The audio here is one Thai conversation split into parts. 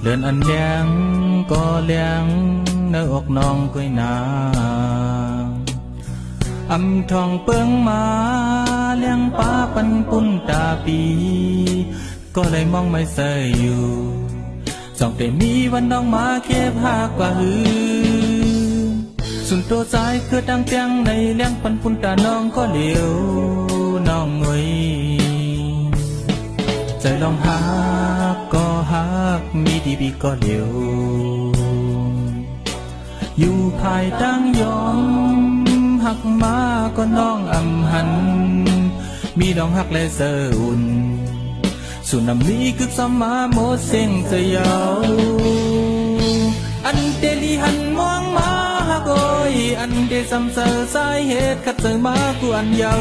เลือนอันแดงก็เลี้ยงในอกน้องก้อยนาอำทองเปิงมาเลี้ยงป้าปันปุ้นตาปีก็เลยมองไม่เสยอยู่สองแต่มีวันน้องมาเก็บหากกว่าหือสุนโตสายคือดังเตียงในเลี้ยงปันปุ้นตาน้องก็เหลียวน้องงวยใจลองหักก็หักมีดีบีก็เหลียวอยู่ภายตั้งยอมหักมาก็น้องอำหันมีดองหักและเสืออุ่นสุนำนี้คือสมาโมเสียงเสียวอันเดลีหันมองมาหักโอยอันเดซ้ำเสือสายเหตุขัดเสือมากูอันเยา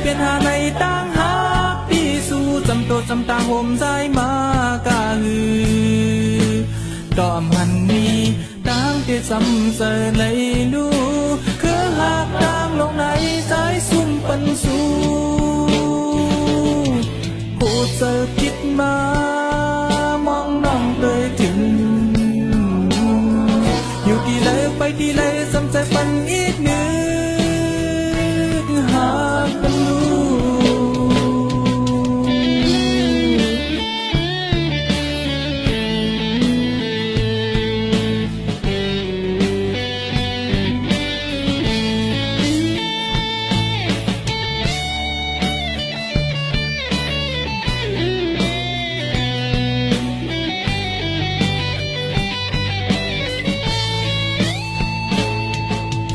เป็นหาในตั้งหักที่สู้จำโตจำตาห่มใจมากาหือดอมหันนี้ตั้งที่ซ้ำเสือเลยลูคือหักตั้งลงในสายซุ่มปันสู้โหดเสือคิดมามองน้องเลยถึงอยู่ที่ไหนไปที่ไหนซ้ำใจปันอีกหนึ่งหากเป็นลู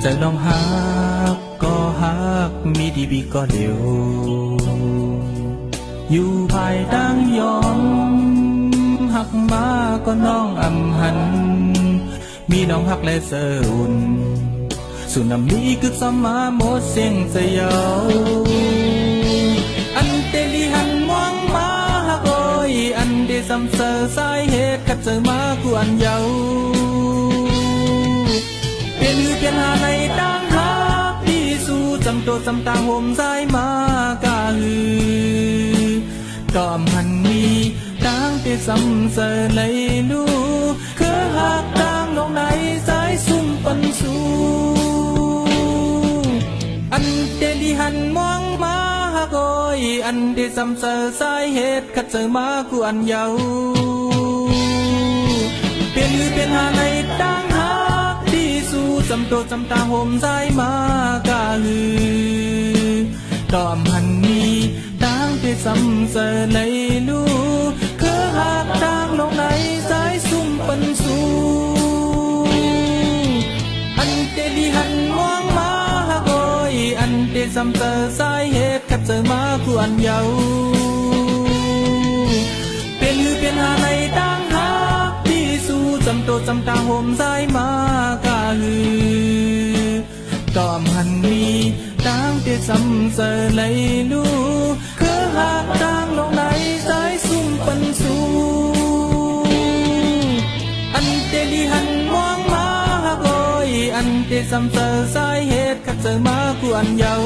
ใจลองหักก็หักมีดีบีก็เดียวอยู่ภายตั้งยอมหักมาก็น้องอำหันมีน้องหักและเสืออุ่นสุนำนี้คือสมาโมเสียงเสียวอันเตลีหันมองมาหักโอยอันเดซ้ำเสือสายเหตุขัดเสือมากูอันเยาเป็นหาในตั้งหักที่สู้จำตัวจำตาห่มใจมากาหือดอมหันมีตั้งแต่ซ้ำเสือเลยลูคือหักตั้งลงในสายซุ่มปันสู้อันเดลีหันมองมาหักโอยอันเดซ้ำเสือสายเหตุขัดเสือมากูอันเยาเป็นหาในตั้งจำโตจำตาห่มใจมากาหือดอมหันนี้ตั้งแต่ซ้ำเสือเลยลูคือหักตั้งลงในสายซุ่มปันสู้อันเดลีหันมองมาหักโอยอันเดซ้ำเสือสายเหตุขัดเสือมากูอันเยาเป็นหาในตั้งหักที่สู้จำโตจำตาห่มใจมากาหือดอมหันนี้ตั้งแต่ซ้ำเสือเลยลูคือหักตั้งลงในสายซุ่มปันสู้อันเดลีหันมองมาหักโอยอันเดซ้ำเสือสายเหตุขัดเสือมากูอันเยา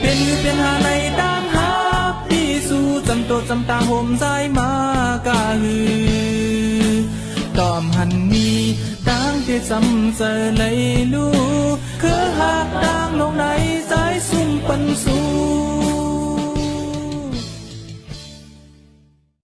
เป็นหาในตั้งหักที่สู้จำโตจำตาห่มใจมากาหือดอมหันนี้ตั้งแต่ซ้ำเสือเลยลูคือ